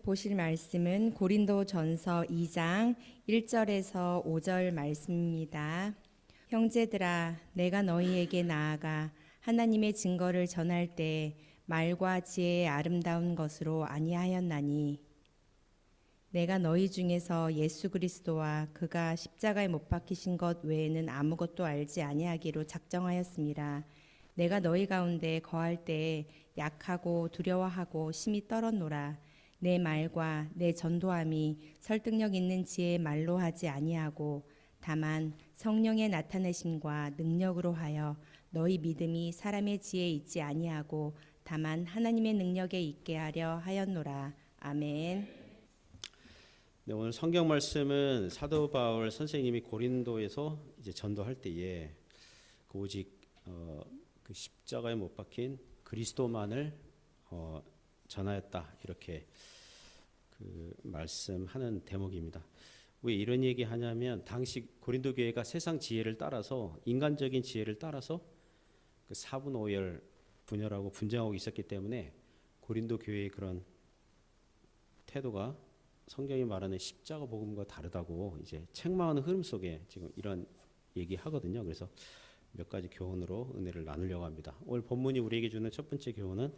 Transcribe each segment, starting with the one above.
보실 말씀은 고린도전서 2장 1절에서 5절 말씀입니다. 형제들아, 내가 너희에게 나아가 하나님의 증거를 전할 때 말과 지혜의 아름다운 것으로 아니하였나니 내가 너희 중에서 예수 그리스도와 그가 십자가에 못 박히신 것 외에는 아무것도 알지 아니하기로 작정하였습니다. 내가 너희 가운데 거할 때에 약하고 두려워하고 심히 떨었노라. 내 말과 내 전도함이 설득력 있는 지혜의 말로 하지 아니하고 다만 성령의 나타내심과 능력으로 하여 너희 믿음이 사람의 지혜에 있지 아니하고 다만 하나님의 능력에 있게 하려 하였노라. 아멘. 네, 오늘 성경 말씀은 사도 바울 선생님이 고린도에서 이제 전도할 때에 오직 그 십자가에 못 박힌 그리스도만을 전하였다, 이렇게 그 말씀하는 대목입니다. 왜 이런 얘기 하냐면 당시 고린도 교회가 세상 지혜를 따라서, 인간적인 지혜를 따라서 그 사분오열 분열하고 분쟁하고 있었기 때문에 고린도 교회의 그런 태도가 성경이 말하는 십자가 복음과 다르다고 이제 책망하는 흐름 속에 지금 이런 얘기하거든요. 그래서 몇 가지 교훈으로 은혜를 나누려고 합니다. 오늘 본문이 우리에게 주는 첫 번째 교훈은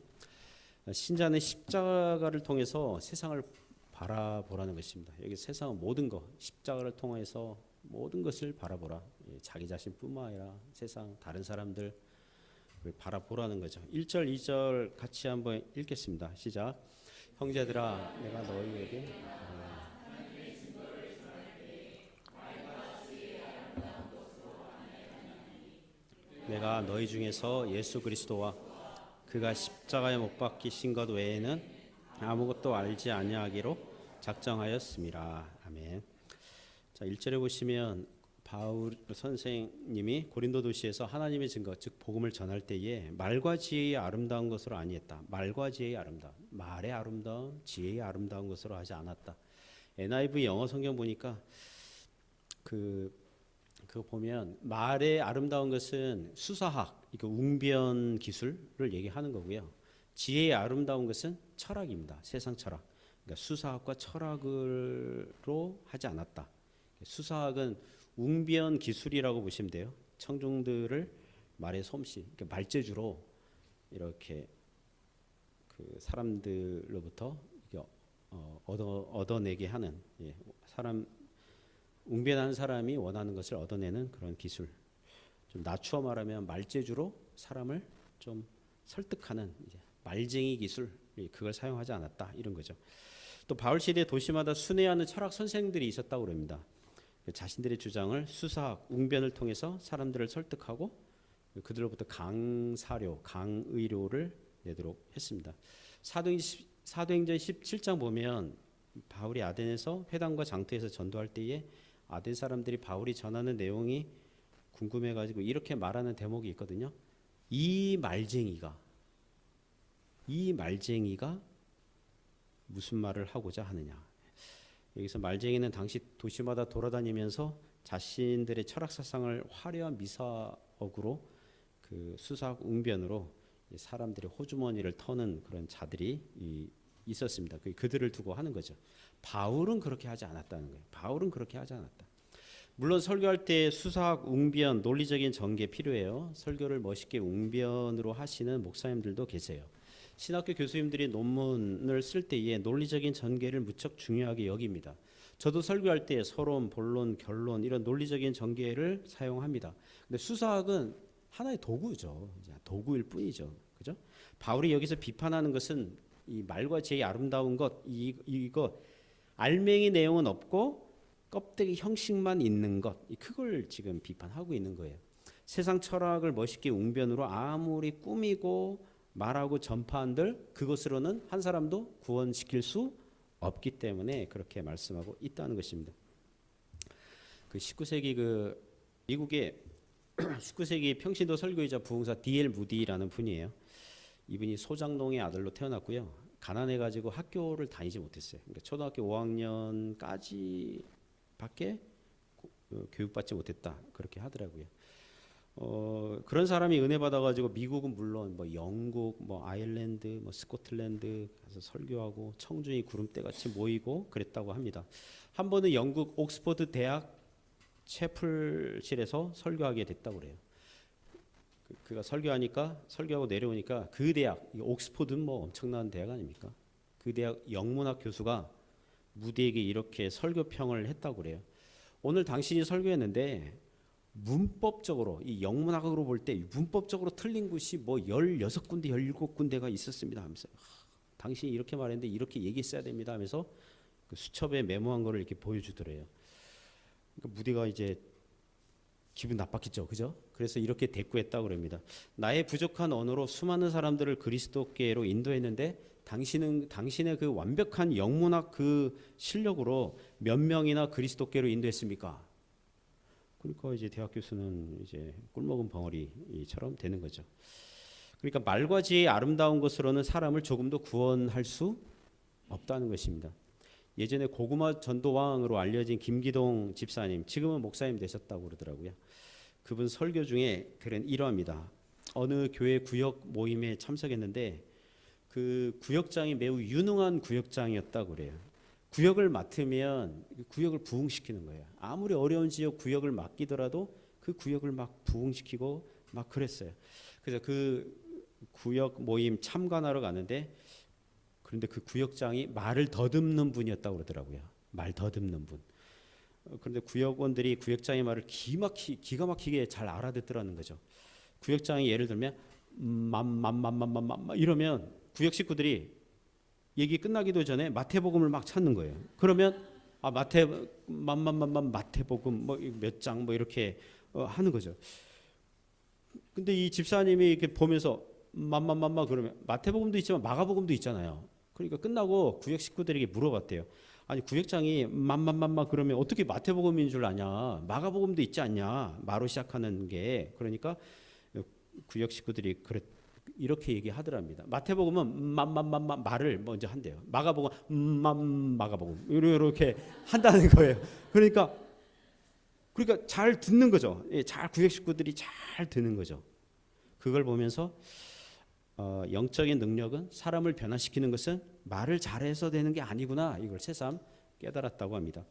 신자는 십자가를 통해서 세상을 바라보라는 것입니다. 여기 세상은 모든 것, 십자가를 통해서 모든 것을 바라보라. 자기 자신뿐만 아니라 세상 다른 사람들 바라보라는 거죠. 1절 2절 같이 한번 읽겠습니다. 시작. 형제들아, 내가 너희에게 내가 너희 중에서 예수 그리스도와 그가 십자가에 못 박히신 것 외에는 아무것도 알지 아니하기로 작정하였습니다. 아멘. 자, 1절에 보시면 바울 선생님이 고린도 도시에서 하나님의 증거, 즉 복음을 전할 때에 말과 지혜의 아름다운 것으로 아니했다. 말과 지혜의 아름다움, 말의 아름다움, 지혜의 아름다운 것으로 하지 않았다. NIV 영어 성경 보니까 그거 보면 말의 아름다운 것은 수사학, 이거 웅변 기술을 얘기하는 거고요. 지혜의 아름다운 것은 철학입니다. 세상 철학. 그러니까 수사학과 철학으로 하지 않았다. 수사학은 웅변 기술이라고 보시면 돼요. 청중들을 말의 솜씨, 그러니까 말재주로 이렇게 그 사람들로부터 얻어내게 하는, 사람 웅변한 사람이 원하는 것을 얻어내는 그런 기술. 좀 낮추어 말하면 말재주로 사람을 좀 설득하는 말쟁이 기술, 그걸 사용하지 않았다, 이런 거죠. 또 바울 시대 도시마다 순회하는 철학 선생들이 있었다고 합니다. 자신들의 주장을 수사학, 웅변을 통해서 사람들을 설득하고 그들로부터 강사료, 강의료를 내도록 했습니다. 사도행전 17장 보면 바울이 아덴에서 회당과 장터에서 전도할 때에 아덴 사람들이 바울이 전하는 내용이 궁금해가지고 이렇게 말하는 대목이 있거든요. 이 말쟁이가 무슨 말을 하고자 하느냐. 여기서 말쟁이는 당시 도시마다 돌아다니면서 자신들의 철학 사상을 화려한 미사억으로 그 수사학 웅변으로 사람들의 호주머니를 터는 그런 자들이 있었습니다. 그들을 두고 하는 거죠. 바울은 그렇게 하지 않았다는 거예요. 바울은 그렇게 하지 않았다. 물론 설교할 때 수사학, 웅변, 논리적인 전개 필요해요. 설교를 멋있게 웅변으로 하시는 목사님들도 계세요. 신학교 교수님들이 논문을 쓸 때에 논리적인 전개를 무척 중요하게 여깁니다. 저도 설교할 때 서론, 본론, 결론 이런 논리적인 전개를 사용합니다. 근데 수사학은 하나의 도구죠. 도구일 뿐이죠. 그죠? 바울이 여기서 비판하는 것은 이 말과 지혜의 아름다운 것, 이거 알맹이 내용은 없고 껍데기 형식만 있는 것, 그걸 지금 비판하고 있는 거예요. 세상 철학을 멋있게 웅변으로 아무리 꾸미고 말하고 전파한들 그것으로는 한 사람도 구원시킬 수 없기 때문에 그렇게 말씀하고 있다는 것입니다. 그 19세기 미국의 19세기 평신도 설교이자 부흥사 D.L. 무디라는 분이에요. 이분이 소장농의 아들로 태어났고요. 가난해가지고 학교를 다니지 못했어요. 그러니까 초등학교 5학년까지밖에 교육받지 못했다, 그렇게 하더라고요. 그런 사람이 은혜 받아가지고 미국은 물론 뭐 영국, 뭐 아일랜드, 뭐 스코틀랜드 가서 설교하고 청중이 구름대 같이 모이고 그랬다고 합니다. 한 번은 영국 옥스퍼드 대학 채플실에서 설교하게 됐다고 그래요. 그가 설교하고 내려오니까 그 대학, 옥스퍼드는 뭐 엄청난 대학 아닙니까? 그 대학 영문학 교수가 무디에게 이렇게 설교평을 했다고 그래요. 오늘 당신이 설교했는데 문법적으로 이 영문학으로 볼 때 문법적으로 틀린 곳이 뭐 16군데 17군데가 있었습니다 하면서 당신이 이렇게 말했는데 이렇게 얘기했어야 됩니다 하면서 그 수첩에 메모한 거를 이렇게 보여주더래요. 그러니까 무디가 이제 기분 나빴겠죠, 그죠? 그래서 이렇게 대꾸했다고 그럽니다. 나의 부족한 언어로 수많은 사람들을 그리스도께로 인도했는데 당신의 그 완벽한 영문학 그 실력으로 몇 명이나 그리스도께로 인도했습니까? 그러니까 이제 대학 교수는 이제 꿀먹은 벙어리처럼 되는 거죠. 그러니까 말과 지혜의 아름다운 것으로는 사람을 조금도 구원할 수 없다는 것입니다. 예전에 고구마 전도왕으로 알려진 김기동 집사님, 지금은 목사님 되셨다고 그러더라고요. 그분 설교 중에 그런 이러합니다. 어느 교회 구역 모임에 참석했는데 그 구역장이 매우 유능한 구역장이었다고 그래요. 구역을 맡으면 구역을 부흥시키는 거예요. 아무리 어려운 지역 구역을 맡기더라도 그 구역을 막 부흥시키고 막 그랬어요. 그래서 그 구역 모임 참관하러 가는데 그런데 그 구역장이 말을 더듬는 분이었다고 그러더라고요. 말 더듬는 분. 그런데 구역원들이 구역장의 말을 기가 막히게 잘 알아듣더라는 거죠. 구역장이 예를 들면 이러면 구역 식구들이 얘기 끝나기도 전에 마태복음을 막 찾는 거예요. 그러면 마태복음 뭐 몇 장 뭐 이렇게 하는 거죠. 근데 이 집사님이 이렇게 보면서 그러면 마태복음도 있지만 마가복음도 있잖아요. 그러니까 끝나고 구역 식구들에게 물어봤대요. 아니 구역장이 그러면 어떻게 마태복음인 줄 아냐? 마가복음도 있지 않냐? 마로 시작하는 게. 그러니까 구역 식구들이 이렇게 얘기하더랍니다. 마태복음은 말을 먼저 한대요. 마가복음 마가복음 이렇게 한다는 거예요. 그러니까 잘 듣는 거죠. 잘 구역 식구들이 잘 듣는 거죠. 그걸 보면서 영적인 능력은 사람을 변화시키는 것은 말을 잘해서 되는 게 아니구나. 이걸 새삼 깨달았다고 합니다.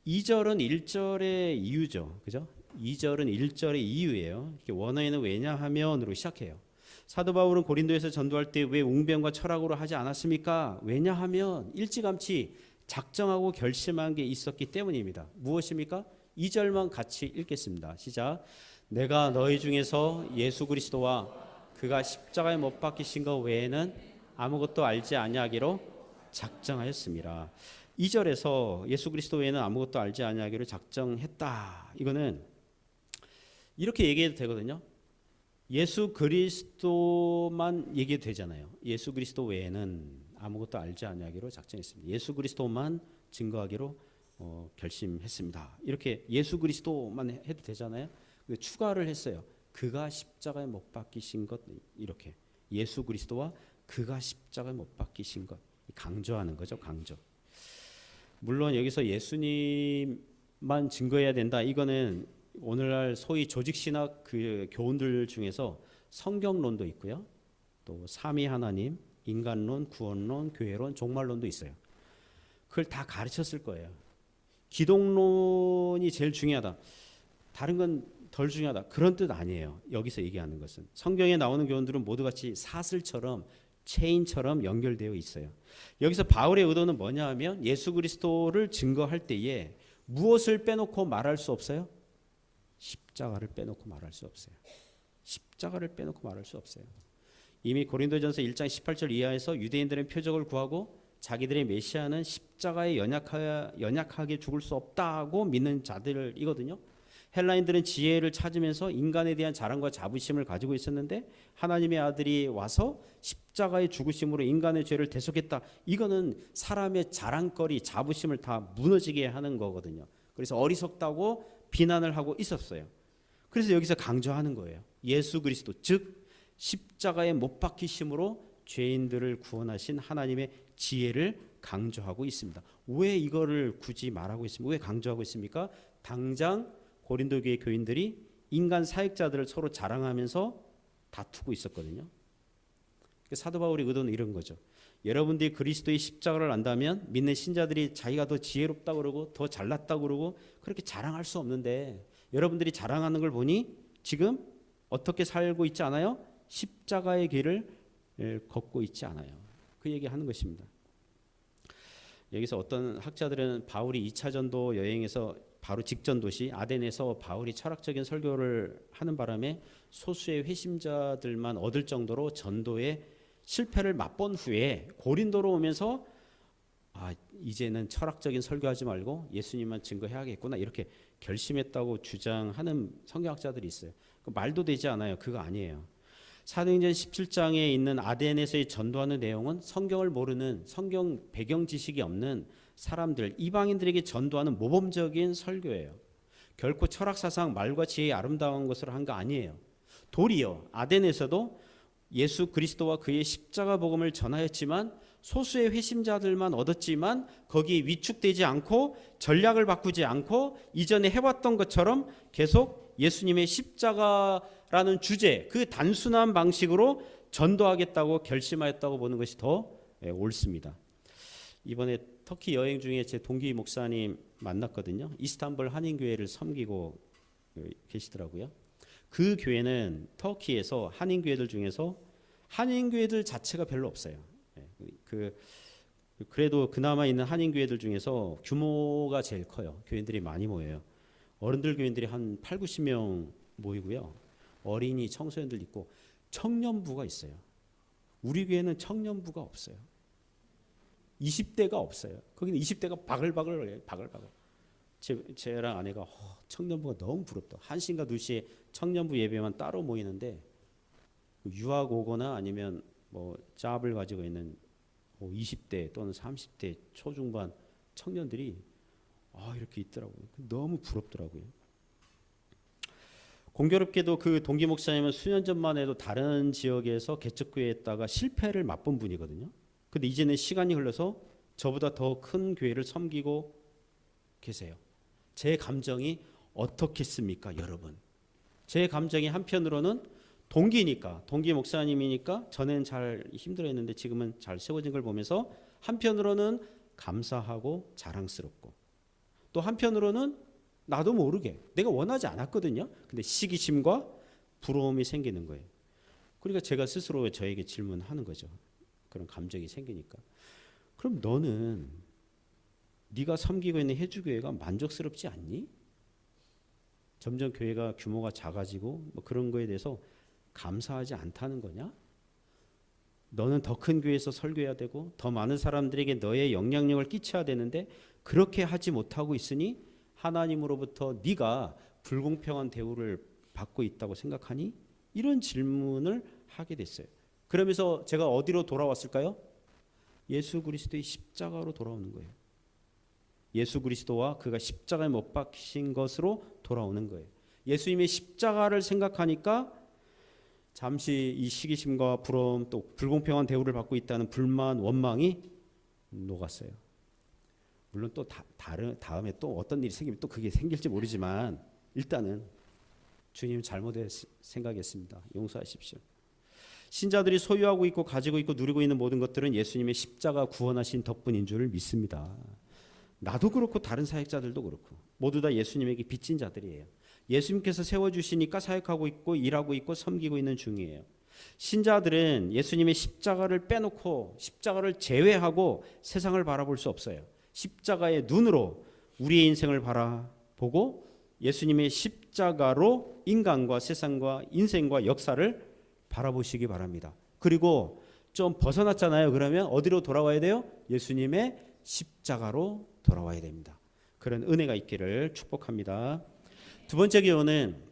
2절은 1절의 이유죠. 그죠? 2절은 1절의 이유예요. 원어에는 왜냐하면으로 시작해요. 사도 바울은 고린도에서 전도할 때 왜 웅변과 철학으로 하지 않았습니까? 왜냐하면 일찌감치 작정하고 결심한 게 있었기 때문입니다. 무엇입니까? 2절만 같이 읽겠습니다. 시작. 내가 너희 중에서 예수 그리스도와 그가 십자가에 못 박히신 것 외에는 아무것도 알지 아니하기로 작정하였습니다. 2절에서 예수 그리스도 외에는 아무것도 알지 아니하기로 작정했다. 이거는 이렇게 얘기해도 되거든요. 예수 그리스도만 얘기해도 되잖아요. 예수 그리스도 외에는 아무것도 알지 아니하기로 작정했습니다. 예수 그리스도만 증거하기로 결심했습니다. 이렇게 예수 그리스도만 해도 되잖아요. 추가를 했어요. 그가 십자가에 못 박히신 것, 이렇게 예수 그리스도와 그가 십자가에 못 박히신 것 강조하는 거죠. 강조. 물론 여기서 예수님만 증거해야 된다. 이거는 오늘날 소위 조직신학 그 교훈들 중에서 성경론도 있고요. 또 삼위 하나님, 인간론, 구원론, 교회론, 종말론도 있어요. 그걸 다 가르쳤을 거예요. 기독론이 제일 중요하다. 다른 건 덜 중요하다. 그런 뜻 아니에요. 여기서 얘기하는 것은 성경에 나오는 교훈들은 모두 같이 사슬처럼 체인처럼 연결되어 있어요. 여기서 바울의 의도는 뭐냐 하면 예수 그리스도를 증거할 때에 무엇을 빼놓고 말할 수 없어요? 십자가를 빼놓고 말할 수 없어요. 십자가를 빼놓고 말할 수 없어요. 이미 고린도전서 1장 18절 이하에서 유대인들은 표적을 구하고 자기들의 메시아는 십자가에 연약하게 죽을 수 없다고 믿는 자들이거든요. 헬라인들은 지혜를 찾으면서 인간에 대한 자랑과 자부심을 가지고 있었는데 하나님의 아들이 와서 십자가의 죽으심으로 인간의 죄를 대속했다. 이거는 사람의 자랑거리, 자부심을 다 무너지게 하는 거거든요. 그래서 어리석다고 비난을 하고 있었어요. 그래서 여기서 강조하는 거예요. 예수 그리스도, 즉 십자가에 못 박히심으로 죄인들을 구원하신 하나님의 지혜를 강조하고 있습니다. 왜 이거를 굳이 말하고 있습니까? 왜 강조하고 있습니까? 당장 고린도 교회 교인들이 인간 사역자들을 서로 자랑하면서 다투고 있었거든요. 사도 바울의 의도는 이런 거죠. 여러분들이 그리스도의 십자가를 안다면 믿는 신자들이 자기가 더 지혜롭다고 그러고 더 잘났다고 그러고 그렇게 자랑할 수 없는데, 여러분들이 자랑하는 걸 보니 지금 어떻게 살고 있지 않아요? 십자가의 길을 걷고 있지 않아요. 그 얘기하는 것입니다. 여기서 어떤 학자들은 바울이 2차 전도 여행에서 바로 직전 도시 아덴에서 바울이 철학적인 설교를 하는 바람에 소수의 회심자들만 얻을 정도로 전도에 실패를 맛본 후에 고린도로 오면서 이제는 철학적인 설교하지 말고 예수님만 증거해야겠구나 이렇게 결심했다고 주장하는 성경학자들이 있어요. 말도 되지 않아요. 그거 아니에요. 사도행전 17장에 있는 아덴에서의 전도하는 내용은 성경을 모르는, 성경 배경 지식이 없는 사람들, 이방인들에게 전도하는 모범적인 설교예요. 결코 철학사상 말과 지혜의 아름다운 것을 한 거 아니에요. 도리어 아덴에서도 예수 그리스도와 그의 십자가 복음을 전하였지만 소수의 회심자들만 얻었지만 거기에 위축되지 않고 전략을 바꾸지 않고 이전에 해왔던 것처럼 계속 예수님의 십자가라는 주제, 그 단순한 방식으로 전도하겠다고 결심하였다고 보는 것이 더 옳습니다. 이번에 터키 여행 중에 제 동기 목사님 만났거든요. 이스탄불 한인교회를 섬기고 계시더라고요. 그 교회는 터키에서 한인교회들 중에서 한인교회들 자체가 별로 없어요. 그래도 그나마 있는 한인교회들 중에서 규모가 제일 커요. 교인들이 많이 모여요. 어른들 교인들이 한 8, 90명 모이고요. 어린이 청소년들 있고 청년부가 있어요. 우리 교회는 청년부가 없어요. 20대가 없어요. 거기는 20대가 바글바글. 제랑 아내가 청년부가 너무 부럽다. 1시인가 2시에 청년부 예배만 따로 모이는데 유학 오거나 아니면 뭐 잡을 가지고 있는 20대 또는 30대 초중반 청년들이 이렇게 있더라고요. 너무 부럽더라고요. 공교롭게도 그 동기 목사님은 수년 전만 해도 다른 지역에서 개척교회에 있다가 실패를 맛본 분이거든요. 근데 이제는 시간이 흘러서 저보다 더 큰 교회를 섬기고 계세요. 제 감정이 어떻겠습니까, 여러분? 제 감정이 한편으로는 동기 목사님이니까 전에는 잘 힘들어했는데 지금은 잘 세워진 걸 보면서 한편으로는 감사하고 자랑스럽고, 또 한편으로는 나도 모르게 내가 원하지 않았거든요. 근데 시기심과 부러움이 생기는 거예요. 그러니까 제가 스스로 저에게 질문하는 거죠. 그런 감정이 생기니까. 그럼 너는 네가 섬기고 있는 해주교회가 만족스럽지 않니? 점점 교회가 규모가 작아지고 뭐 그런 거에 대해서 감사하지 않다는 거냐? 너는 더 큰 교회에서 설교해야 되고 더 많은 사람들에게 너의 영향력을 끼쳐야 되는데 그렇게 하지 못하고 있으니 하나님으로부터 네가 불공평한 대우를 받고 있다고 생각하니? 이런 질문을 하게 됐어요. 그러면서 제가 어디로 돌아왔을까요? 예수 그리스도의 십자가로 돌아오는 거예요. 예수 그리스도와 그가 십자가에 못 박히신 것으로 돌아오는 거예요. 예수님의 십자가를 생각하니까 잠시 이 시기심과 부러움, 또 불공평한 대우를 받고 있다는 불만, 원망이 녹았어요. 물론 또 다음에 또 어떤 일이 생기면 또 그게 생길지 모르지만 일단은 주님 잘못해 생각했습니다. 용서하십시오. 신자들이 소유하고 있고 가지고 있고 누리고 있는 모든 것들은 예수님의 십자가 구원하신 덕분인 줄 믿습니다. 나도 그렇고 다른 사역자들도 그렇고 모두 다 예수님에게 빚진 자들이에요. 예수님께서 세워주시니까 사역하고 있고 일하고 있고 섬기고 있는 중이에요. 신자들은 예수님의 십자가를 빼놓고 십자가를 제외하고 세상을 바라볼 수 없어요. 십자가의 눈으로 우리의 인생을 바라보고 예수님의 십자가로 인간과 세상과 인생과 역사를 바라보시기 바랍니다. 그리고 좀 벗어났잖아요. 그러면 어디로 돌아와야 돼요? 예수님의 십자가로 돌아와야 됩니다. 그런 은혜가 있기를 축복합니다. 두 번째 교훈은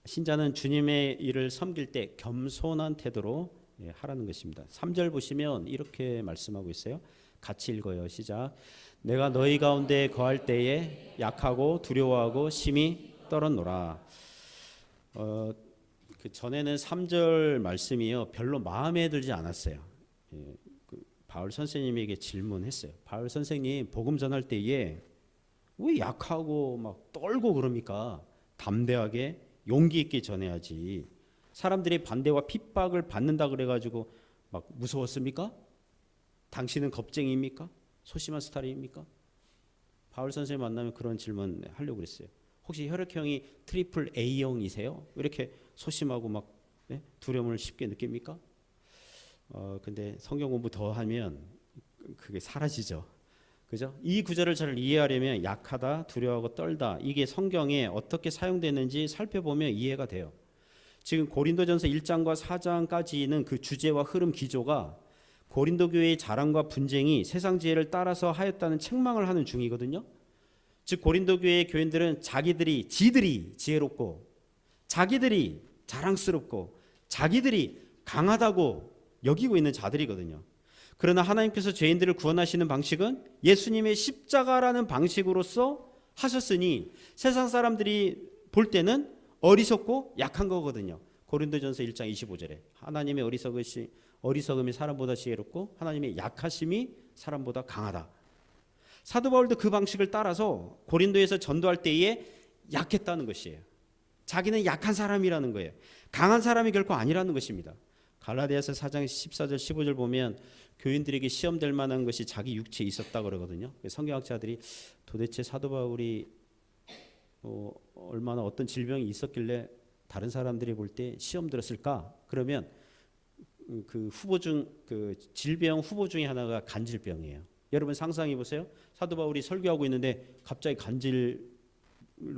신자는 주님의 일을 섬길 때 겸손한 태도로 하라는 것입니다. 3절 보시면 이렇게 말씀하고 있어요. 같이 읽어요. 시작. 내가 너희 가운데 거할 때에 약하고 두려워하고 심히 떨었노라. 그 전에는 3절 말씀이요 별로 마음에 들지 않았어요. 바울 선생님에게 질문했어요. 바울 선생님 복음 전할 때에 왜 약하고 막 떨고 그럽니까? 담대하게 용기 있게 전해야지. 사람들이 반대와 핍박을 받는다 그래가지고 막 무서웠습니까? 당신은 겁쟁이입니까? 소심한 스타일입니까? 바울 선생님 만나면 그런 질문 하려고 그랬어요. 혹시 혈액형이 트리플 A형이세요? 왜 이렇게 소심하고 막 두려움을 쉽게 느낍니까? 근데 성경 공부 더 하면 그게 사라지죠. 그죠? 이 구절을 잘 이해하려면 약하다, 두려워하고 떨다 이게 성경에 어떻게 사용되는지 살펴보면 이해가 돼요. 지금 고린도전서 1장과 4장까지는 그 주제와 흐름 기조가 고린도 교회의 자랑과 분쟁이 세상 지혜를 따라서 하였다는 책망을 하는 중이거든요. 즉 고린도 교회의 교인들은 지들이 지혜롭고 자기들이 자랑스럽고 자기들이 강하다고 여기고 있는 자들이거든요. 그러나 하나님께서 죄인들을 구원하시는 방식은 예수님의 십자가라는 방식으로서 하셨으니 세상 사람들이 볼 때는 어리석고 약한 거거든요. 고린도전서 1장 25절에 하나님의 어리석음이 사람보다 지혜롭고 하나님의 약하심이 사람보다 강하다. 사도 바울도 그 방식을 따라서 고린도에서 전도할 때에 약했다는 것이에요. 자기는 약한 사람이라는 거예요. 강한 사람이 결코 아니라는 것입니다. 갈라디아서 4장 14절 15절 보면 교인들에게 시험될 만한 것이 자기 육체에 있었다 그러거든요. 성경학자들이 도대체 사도 바울이 얼마나 어떤 질병이 있었길래 다른 사람들이 볼 때 시험 들었을까? 그러면 그 질병 후보 중에 하나가 간질병이에요. 여러분 상상해 보세요. 사도 바울이 설교하고 있는데 갑자기 간질로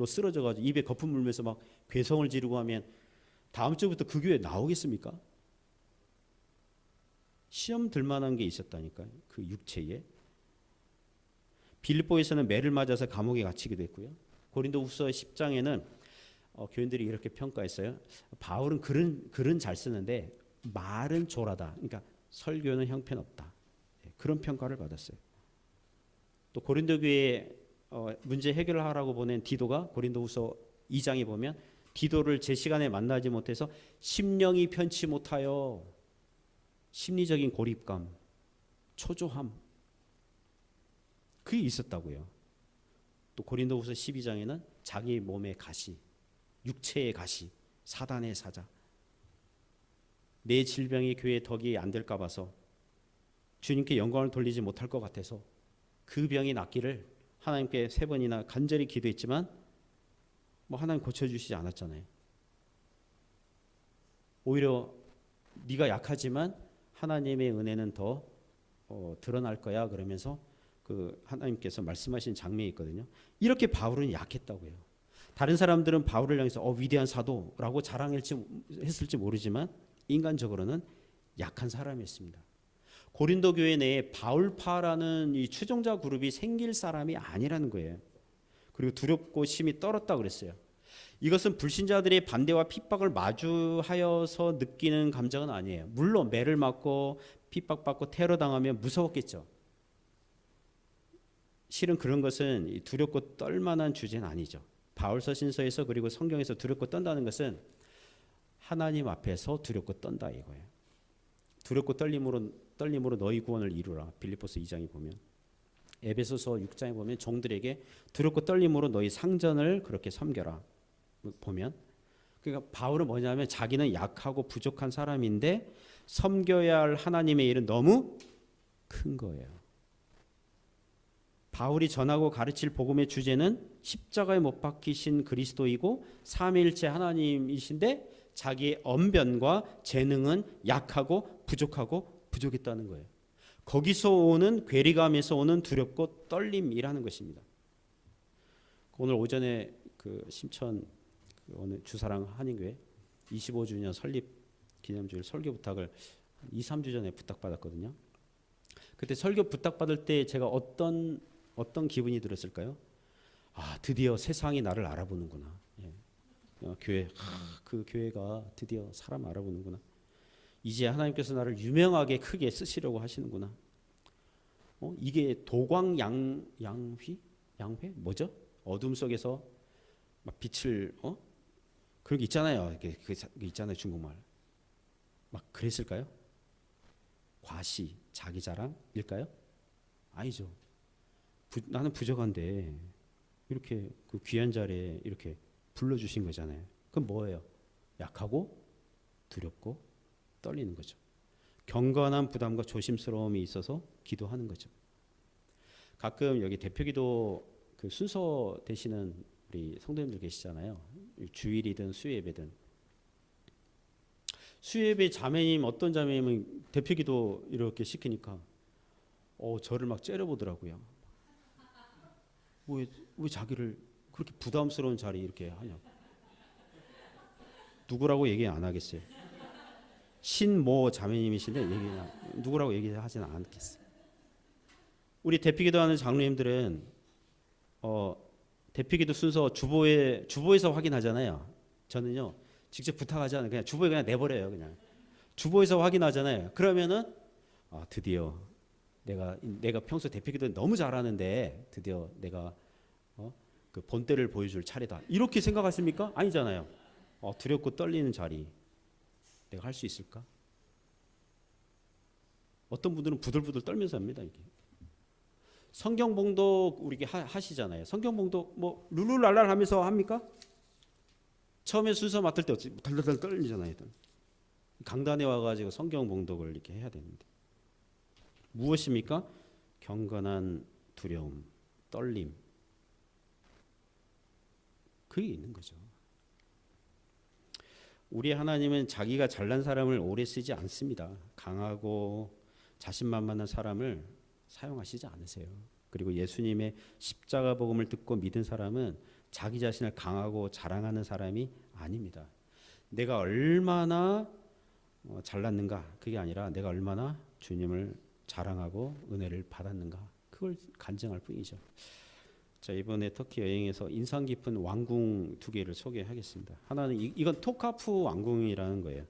쓰러져가지고 입에 거품 물면서 막 괴성을 지르고 하면 다음 주부터 그 교회 나오겠습니까? 시험 들 만한 게 있었다니까요. 그 육체에. 빌립보에서는 매를 맞아서 감옥에 갇히기도 했고요. 고린도후서 10장에는 교인들이 이렇게 평가했어요. 바울은 글은 잘 쓰는데 말은 조라다. 그러니까 설교는 형편없다. 그런 평가를 받았어요. 또 고린도 교회에 문제 해결을 하라고 보낸 디도가 고린도후서 2장에 보면 디도를 제 시간에 만나지 못해서 심령이 편치 못하여 심리적인 고립감, 초조함 그게 있었다고요. 또 고린도후서 12장에는 자기 몸의 가시, 육체의 가시, 사단의 사자 내 질병이 교회의 덕이 안 될까 봐서 주님께 영광을 돌리지 못할 것 같아서 그 병이 낫기를 하나님께 3번이나 간절히 기도했지만 하나님 고쳐주시지 않았잖아요. 오히려 네가 약하지만 하나님의 은혜는 더 드러날 거야 그러면서 그 하나님께서 말씀하신 장면이 있거든요. 이렇게 바울은 약했다고요. 다른 사람들은 바울을 향해서 위대한 사도라고 자랑했을지 모르지만 인간적으로는 약한 사람이었습니다. 고린도 교회 내에 바울파라는 이 추종자 그룹이 생길 사람이 아니라는 거예요. 그리고 두렵고 심히 떨었다 그랬어요. 이것은 불신자들의 반대와 핍박을 마주하여서 느끼는 감정은 아니에요. 물론 매를 맞고 핍박받고 테러당하면 무서웠겠죠. 실은 그런 것은 두렵고 떨만한 주제는 아니죠. 바울서신서에서 그리고 성경에서 두렵고 떤다는 것은 하나님 앞에서 두렵고 떤다 이거예요. 두렵고 떨림으로 너희 구원을 이루라. 빌립보서 2장에 보면 에베소서 6장에 보면 종들에게 두렵고 떨림으로 너희 상전을 그렇게 섬겨라. 보면 그러니까 바울은 뭐냐면 자기는 약하고 부족한 사람인데 섬겨야 할 하나님의 일은 너무 큰 거예요. 바울이 전하고 가르칠 복음의 주제는 십자가에 못 박히신 그리스도이고 삼위일체 하나님이신데 자기의 언변과 재능은 약하고 부족했다는 거예요. 거기서 오는 괴리감에서 오는 두렵고 떨림이라는 것입니다. 오늘 오전에 그 심천 오늘 주사랑 한인교회 25주년 설립 기념주일 설교 부탁을 2-3주 전에 부탁받았거든요. 그때 설교 부탁받을 때 제가 어떤 기분이 들었을까요? 드디어 세상이 나를 알아보는구나. 그 교회가 드디어 사람 알아보는구나. 이제 하나님께서 나를 유명하게 크게 쓰시려고 하시는구나. 이게 도광양회 뭐죠? 어둠 속에서 막 빛을 그런 게 있잖아요. 그게 있잖아요. 중국말. 막 그랬을까요? 과시, 자기 자랑일까요? 아니죠. 나는 부족한데 이렇게 그 귀한 자리에 이렇게 불러주신 거잖아요. 그럼 뭐예요? 약하고 두렵고 떨리는 거죠. 경건한 부담과 조심스러움이 있어서 기도하는 거죠. 가끔 여기 대표기도 그 순서 되시는 우리 성도님들 계시잖아요. 주일이든 수요예배든. 수요예배 자매님 어떤 자매님은 대표기도 이렇게 시키니까 저를 막 째려보더라고요. 왜 자기를 그렇게 부담스러운 자리 이렇게 하냐. 누구라고 얘기 안 하겠어요. 신모 자매님이신데 누구라고 얘기하지는 않겠어요. 우리 대피기도하는 장로님들은 대피기도 순서 주보에서 확인하잖아요. 저는요 직접 부탁하지 않아요. 그냥 주보에 그냥 내버려요. 그냥 주보에서 확인하잖아요. 그러면은 드디어 내가 평소 대피기도 너무 잘하는데 드디어 내가 그 본때를 보여줄 차례다. 이렇게 생각하십니까? 아니잖아요. 두렵고 떨리는 자리 내가 할 수 있을까? 어떤 분들은 부들부들 떨면서 합니다. 이게 성경 봉독 우리 하시잖아요. 성경 봉독 뭐 룰루랄랄 하면서 합니까? 처음에 순서 맡을 때 어찌 덜덜덜 떨리잖아요. 강단에 와가지고 성경 봉독을 이렇게 해야 되는데 무엇입니까? 경건한 두려움, 떨림, 그게 있는 거죠. 우리 하나님은 자기가 잘난 사람을 오래 쓰지 않습니다. 강하고 자신만만한 사람을 사용하시지 않으세요. 그리고 예수님의 십자가 복음을 듣고 믿은 사람은 자기 자신을 강하고 자랑하는 사람이 아닙니다. 내가 얼마나 잘났는가 그게 아니라 내가 얼마나 주님을 자랑하고 은혜를 받았는가 그걸 간증할 뿐이죠. 자, 이번에 터키 여행에서 인상 깊은 왕궁 2개를 소개하겠습니다. 하나는 이건 토카프 왕궁이라는 거예요.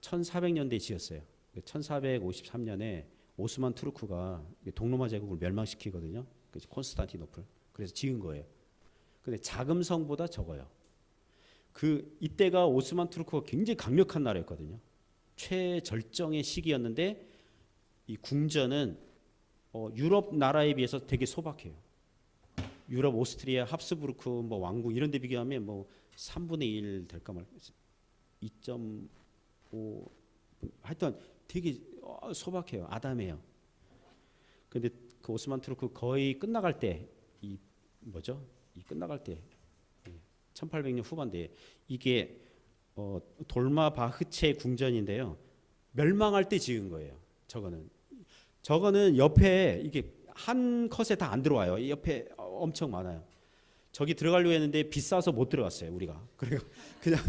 1400년대에 지었어요. 1453년에 오스만 투르크가 동로마 제국을 멸망시키거든요. 콘스탄티노플. 그래서 지은 거예요. 근데 자금성보다 적어요. 이때가 오스만 투르크가 굉장히 강력한 나라였거든요. 최절정의 시기였는데 이 궁전은 유럽 나라에 비해서 되게 소박해요. 유럽 오스트리아 합스부르크 뭐 왕국 이런 데 비교하면 뭐 3분의 1 될까 말까 2.5 하여튼 되게 소박해요. 아담해요. 근데 그 오스만 투르크 거의 끝나갈 때 이 끝나갈 때 1800년 후반대에 이게 돌마바흐체 궁전인데요. 멸망할 때 지은 거예요. 저거는 옆에 이게 한 컷에 다 안 들어와요. 옆에 엄청 많아요. 저기 들어가려고 했는데 비싸서 못 들어갔어요. 우리가. 그래서 그냥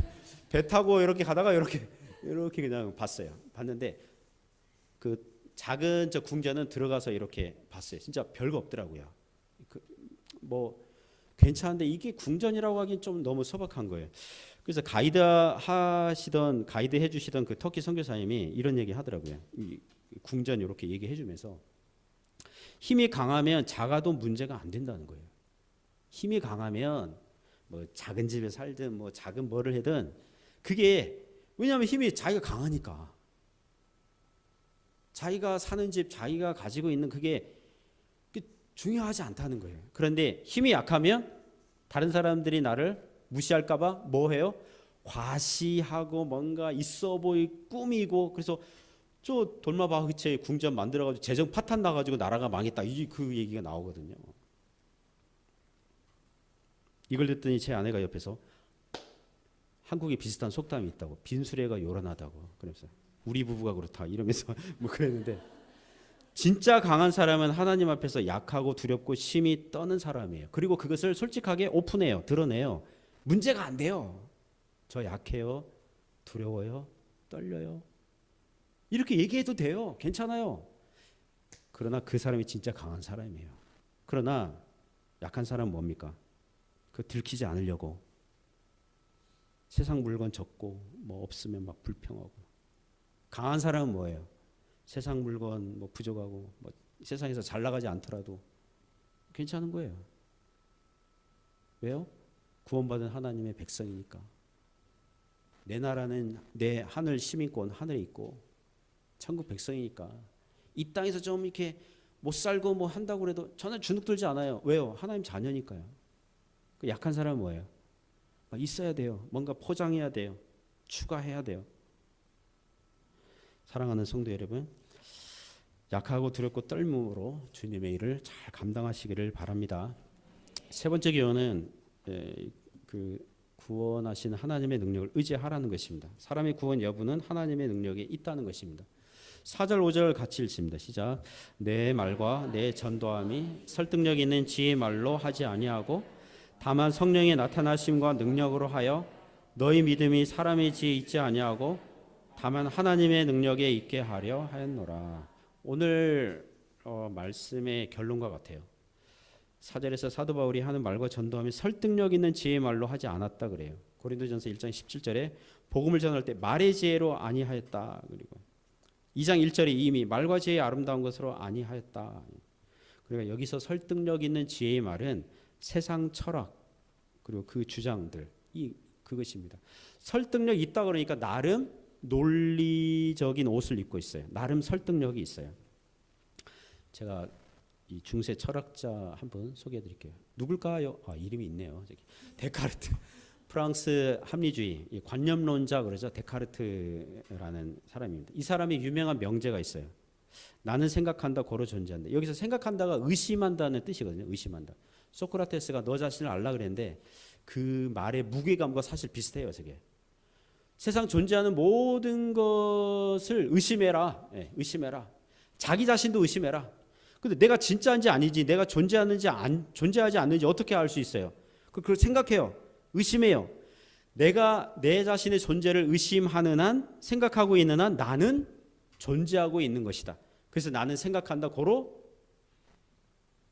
배 타고 이렇게 가다가 이렇게 그냥 봤는데 그 작은 저 궁전은 들어가서 이렇게 봤어요. 진짜 별거 없더라고요. 뭐 괜찮은데 이게 궁전이라고 하긴 좀 너무 소박한 거예요. 그래서 가이드 해주시던 그 터키 선교사님이 이런 얘기 하더라고요. 이 궁전 이렇게 얘기해주면서 힘이 강하면 작아도 문제가 안 된다는 거예요. 힘이 강하면 뭐 작은 집에 살든 뭐 작은 뭐를 하든 그게 왜냐하면 힘이 자기가 강하니까 자기가 사는 집 자기가 가지고 있는 그게 중요하지 않다는 거예요. 그런데 힘이 약하면 다른 사람들이 나를 무시할까 봐 뭐 해요? 과시하고 뭔가 있어 보이고 꾸미고 그래서 저 돌마바흐체 궁전 만들어가지고 재정 파탄 나가지고 나라가 망했다. 그 얘기가 나오거든요. 이걸 듣더니 제 아내가 옆에서 한국에 비슷한 속담이 있다고 빈수레가 요란하다고 그러면서 우리 부부가 그렇다 이러면서 뭐 그랬는데 진짜 강한 사람은 하나님 앞에서 약하고 두렵고 심히 떠는 사람이에요. 그리고 그것을 솔직하게 오픈해요. 드러내요. 문제가 안 돼요. 저 약해요. 두려워요. 떨려요. 이렇게 얘기해도 돼요. 괜찮아요. 그러나 그 사람이 진짜 강한 사람이에요. 그러나 약한 사람은 뭡니까? 들키지 않으려고 세상 물건 적고 뭐 없으면 막 불평하고. 강한 사람은 뭐예요? 세상 물건 뭐 부족하고 뭐 세상에서 잘 나가지 않더라도 괜찮은 거예요. 왜요? 구원받은 하나님의 백성이니까. 내 나라는 내 하늘 시민권 하늘에 있고 천국 백성이니까 이 땅에서 좀 이렇게 못 살고 뭐 한다고 해도 저는 주눅 들지 않아요. 왜요? 하나님 자녀니까요. 그 약한 사람은 뭐예요? 막 있어야 돼요. 뭔가 포장해야 돼요. 추가해야 돼요. 사랑하는 성도 여러분, 약하고 두렵고 떨림으로 주님의 일을 잘 감당하시기를 바랍니다. 세 번째 교훈은 그 구원하신 하나님의 능력을 의지하라는 것입니다. 사람의 구원 여부는 하나님의 능력에 있다는 것입니다. 4절 5절 같이 읽습니다. 시작. 내 말과 내 전도함이 설득력 있는 지혜의 말로 하지 아니하고 다만 성령의 나타나심과 능력으로 하여 너희 믿음이 사람의 지혜에 있지 아니하고 다만 하나님의 능력에 있게 하려 하였노라. 오늘 말씀의 결론과 같아요. 4절에서 사도 바울이 하는 말과 전도함이 설득력 있는 지혜의 말로 하지 않았다 그래요. 고린도전서 1장 17절에 복음을 전할 때 말의 지혜로 아니하였다. 그리고 2장 1절에 이미 말과 지혜의 아름다운 것으로 아니하였다. 그러니까 여기서 설득력 있는 지혜의 말은 세상 철학 그리고 그 주장들 그것입니다. 설득력 있다 그러니까 나름 논리적인 옷을 입고 있어요. 나름 설득력이 있어요. 제가 이 중세 철학자 한 분 소개해드릴게요. 누굴까요? 이름이 있네요. 저기. 데카르트. 프랑스 합리주의 관념론자 그러죠. 데카르트라는 사람입니다. 이 사람이 유명한 명제가 있어요. 나는 생각한다 고로 존재한다. 여기서 생각한다가 의심한다는 뜻이거든요. 의심한다. 소크라테스가 너 자신을 알라 그랬는데 그 말의 무게감과 사실 비슷해요. 저게. 세상 존재하는 모든 것을 의심해라. 의심해라. 자기 자신도 의심해라. 근데 내가 진짜인지 아니지, 내가 존재하는지 존재하지 않는지 어떻게 알 수 있어요? 그걸 생각해요. 의심해요. 내가 내 자신의 존재를 의심하는 한, 생각하고 있는 한 나는 존재하고 있는 것이다. 그래서 나는 생각한다, 고로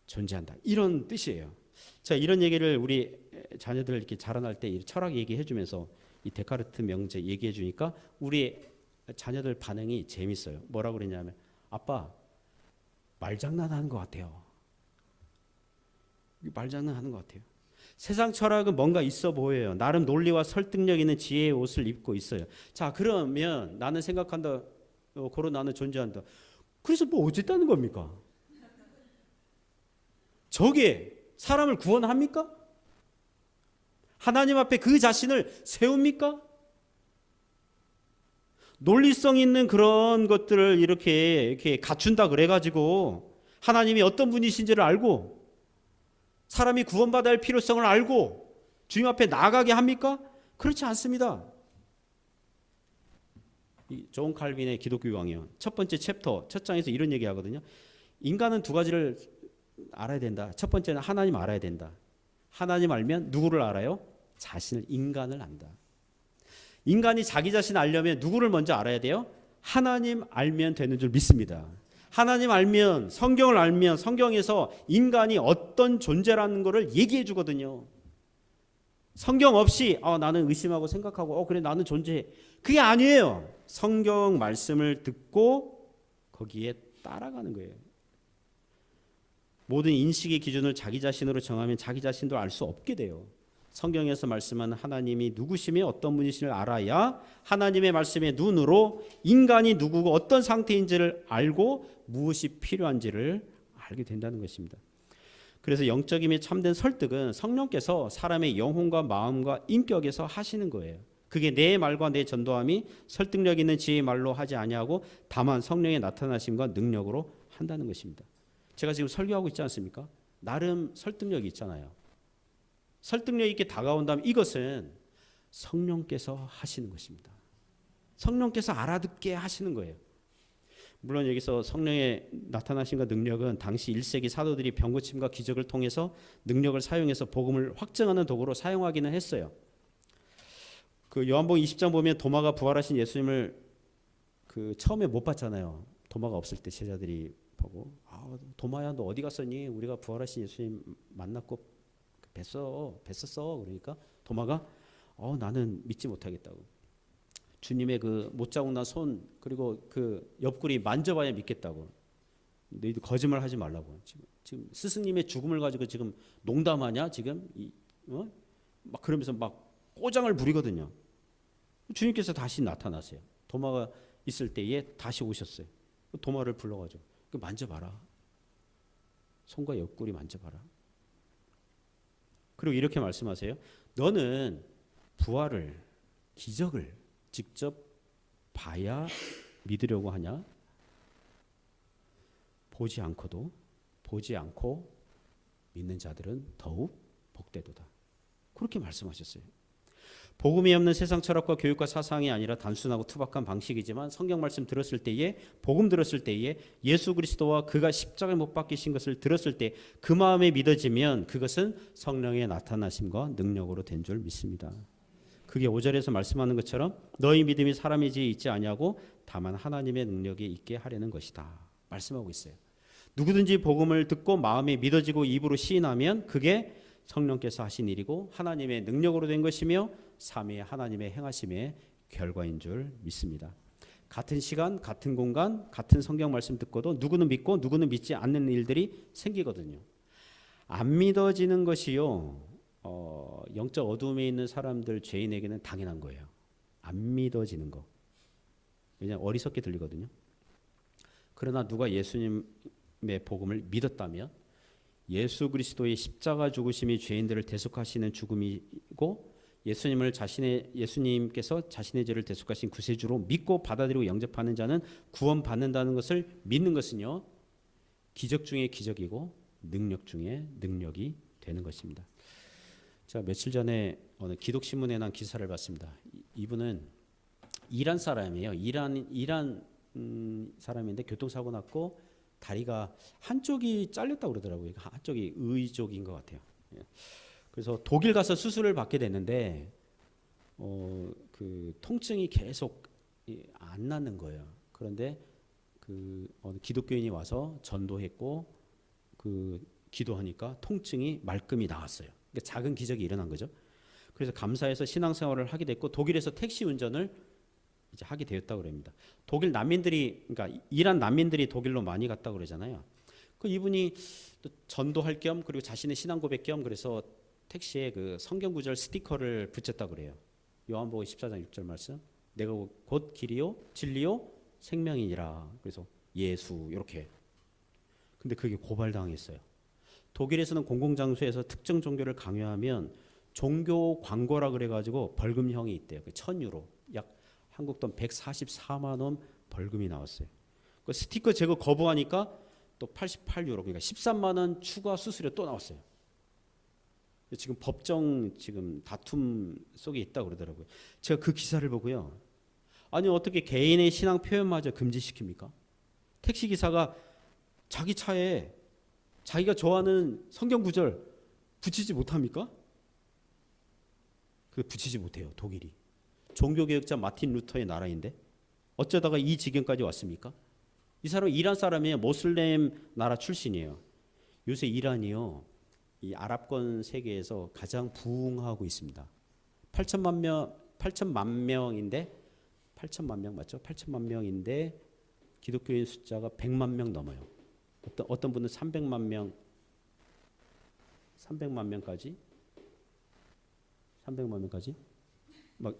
존재한다. 이런 뜻이에요. 자, 이런 얘기를 우리 자녀들 이렇게 자라날 때 철학 얘기해 주면서 이 데카르트 명제 얘기해 주니까 우리 자녀들 반응이 재밌어요. 뭐라고 그랬냐면 아빠 말장난하는 것 같아요. 말장난하는 것 같아요. 세상 철학은 뭔가 있어 보여요. 나름 논리와 설득력 있는 지혜의 옷을 입고 있어요. 자, 그러면 나는 생각한다, 고로 나는 존재한다. 그래서 뭐 어쨌다는 겁니까? 저게 사람을 구원합니까? 하나님 앞에 그 자신을 세웁니까? 논리성 있는 그런 것들을 이렇게 갖춘다 그래가지고 하나님이 어떤 분이신지를 알고 사람이 구원받아야 할 필요성을 알고 주님 앞에 나아가게 합니까? 그렇지 않습니다. 존 칼빈의 기독교 강연 첫 번째 챕터 첫 장에서 이런 얘기하거든요. 인간은 두 가지를 알아야 된다. 첫 번째는 하나님 알아야 된다. 하나님 알면 누구를 알아요? 자신을, 인간을 안다. 인간이 자기 자신 알려면 누구를 먼저 알아야 돼요? 하나님 알면 되는 줄 믿습니다. 하나님 알면, 성경을 알면 성경에서 인간이 어떤 존재라는 것을 얘기해 주거든요. 성경 없이 나는 의심하고 생각하고 그래 나는 존재해. 그게 아니에요. 성경 말씀을 듣고 거기에 따라가는 거예요. 모든 인식의 기준을 자기 자신으로 정하면 자기 자신도 알 수 없게 돼요. 성경에서 말씀하는 하나님이 누구시며 어떤 분이신을 알아야 하나님의 말씀의 눈으로 인간이 누구고 어떤 상태인지를 알고 무엇이 필요한지를 알게 된다는 것입니다. 그래서 영적임의 참된 설득은 성령께서 사람의 영혼과 마음과 인격에서 하시는 거예요. 그게 내 말과 내 전도함이 설득력 있는 지혜의 말로 하지 아니하고 다만 성령의 나타나심과 능력으로 한다는 것입니다. 제가 지금 설교하고 있지 않습니까? 나름 설득력이 있잖아요. 설득력 있게 다가온다면 이것은 성령께서 하시는 것입니다. 성령께서 알아듣게 하시는 거예요. 물론 여기서 성령의 나타나심과 능력은 당시 1세기 사도들이 병고침과 기적을 통해서 능력을 사용해서 복음을 확증하는 도구로 사용하기는 했어요. 그 요한복음 20장 보면 도마가 부활하신 예수님을 그 처음에 못 봤잖아요. 도마가 없을 때 제자들이 보고 도마야 너 어디 갔었니? 우리가 부활하신 예수님 만났고 뵀었어. 그러니까 도마가 나는 믿지 못하겠다고. 주님의 그 못자국 난 손 그리고 그 옆구리 만져봐야 믿겠다고. 너희들 거짓말 하지 말라고. 지금 스승님의 죽음을 가지고 지금 농담하냐 지금 막 그러면서 막 꼬장을 부리거든요. 주님께서 다시 나타나세요. 도마가 있을 때에 다시 오셨어요. 도마를 불러가지고 만져봐라. 손과 옆구리 만져봐라. 그리고 이렇게 말씀하세요. 너는 부활을, 기적을 직접 봐야 믿으려고 하냐? 보지 않고 믿는 자들은 더욱 복되도다. 그렇게 말씀하셨어요. 복음이 없는 세상 철학과 교육과 사상이 아니라 단순하고 투박한 방식이지만 성경 말씀 들었을 때에, 복음 들었을 때에, 예수 그리스도와 그가 십자가에 못 박히신 것을 들었을 때 그 마음에 믿어지면 그것은 성령의 나타나심과 능력으로 된 줄 믿습니다. 그게 5절에서 말씀하는 것처럼 너희 믿음이 사람이지 있지 아니하고 다만 하나님의 능력이 있게 하려는 것이다 말씀하고 있어요. 누구든지 복음을 듣고 마음에 믿어지고 입으로 시인하면 그게 성령께서 하신 일이고 하나님의 능력으로 된 것이며 삼위의 하나님의 행하심의 결과인 줄 믿습니다. 같은 시간, 같은 공간, 같은 성경 말씀 듣고도 누구는 믿고 누구는 믿지 않는 일들이 생기거든요. 안 믿어지는 것이요, 영적 어둠에 있는 사람들, 죄인에게는 당연한 거예요. 안 믿어지는 거. 왜냐하면 어리석게 들리거든요. 그러나 누가 예수님의 복음을 믿었다면 예수 그리스도의 십자가 죽으심이 죄인들을 대속하시는 죽음이고 예수님께서 자신의 죄를 대속하신 구세주로 믿고 받아들이고 영접하는 자는 구원받는다는 것을 믿는 것은요, 기적 중에 기적이고 능력 중에 능력이 되는 것입니다. 제가 며칠 전에 어느 기독신문에 난 기사를 봤습니다. 이분은 이란 사람이에요. 이란 사람인데 교통사고 났고 다리가 한쪽이 잘렸다고 그러더라고요. 한쪽이 의쪽인 것 같아요. 그래서 독일 가서 수술을 받게 됐는데 그 통증이 계속 안 나는 거예요. 그런데 그 어느 기독교인이 와서 전도했고 그 기도하니까 통증이 말끔히 나았어요. 그러니까 작은 기적이 일어난 거죠. 그래서 감사해서 신앙생활을 하게 됐고 독일에서 택시 운전을 이제 하게 되었다고 그럽니다. 독일 난민들이, 그러니까 이란 난민들이 독일로 많이 갔다고 그러잖아요. 그 이분이 또 전도할 겸 그리고 자신의 신앙 고백 겸 그래서 택시에 그 성경 구절 스티커를 붙였다고 그래요. 요한복음 14장 6절 말씀. 내가 곧 길이요 진리요 생명이니라. 그래서 예수 이렇게. 근데 그게 고발당했어요. 독일에서는 공공장소에서 특정 종교를 강요하면 종교 광고라 그래가지고 벌금형이 있대요. 그 1,000유로, 약 한국 돈 144만 원 벌금이 나왔어요. 그 스티커 제거 거부하니까 또 88유로, 그러니까 13만 원 추가 수수료 또 나왔어요. 지금 법정 지금 다툼 속에 있다고 그러더라고요. 제가 그 기사를 보고요. 아니 어떻게 개인의 신앙 표현마저 금지시킵니까? 택시 기사가 자기 차에 자기가 좋아하는 성경 구절 붙이지 못합니까? 그 붙이지 못해요. 독일이. 종교개혁자 마틴 루터의 나라인데 어쩌다가 이 지경까지 왔습니까? 이 사람은 이란 사람이에요. 모슬렘 나라 출신이에요. 요새 이란이요, 이 아랍권 세계에서 가장 부흥하고 있습니다. 8천만 명인데 8천만 명 맞죠? 8천만 명인데 기독교인 숫자가 100만 명 넘어요. 어떤 분은 300만 명까지 막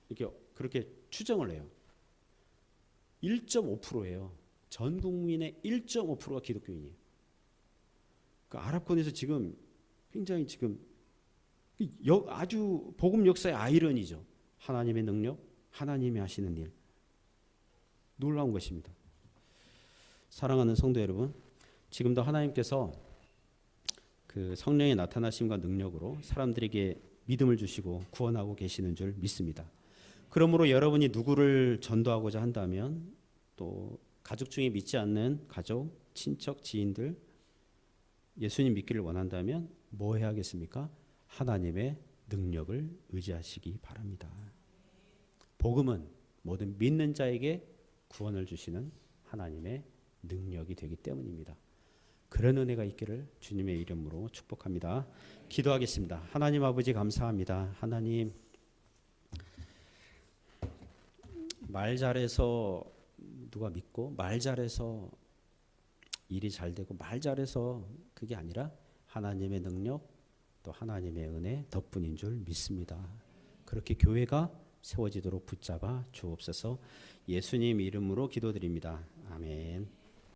이렇게 그렇게 추정을 해요. 1.5%예요. 전 국민의 1.5%가 기독교인이에요. 그 아랍권에서 지금 굉장히 지금 아주 복음 역사의 아이러니죠. 하나님의 능력, 하나님이 하시는 일, 놀라운 것입니다. 사랑하는 성도 여러분, 지금도 하나님께서 그 성령의 나타나심과 능력으로 사람들에게 믿음을 주시고 구원하고 계시는 줄 믿습니다. 그러므로 여러분이 누구를 전도하고자 한다면, 또 가족 중에 믿지 않는 가족, 친척, 지인들 예수님 믿기를 원한다면 뭐 해야겠습니까? 하나님의 능력을 의지하시기 바랍니다. 복음은 모든 믿는 자에게 구원을 주시는 하나님의 능력이 되기 때문입니다. 그런 은혜가 있기를 주님의 이름으로 축복합니다. 기도하겠습니다. 하나님 아버지 감사합니다. 하나님, 말 잘해서 누가 믿고 말 잘해서 일이 잘 되고 말 잘해서 그게 아니라 하나님의 능력 또 하나님의 은혜 덕분인 줄 믿습니다. 그렇게 교회가 세워지도록 붙잡아 주옵소서. 예수님 이름으로 기도드립니다. 아멘.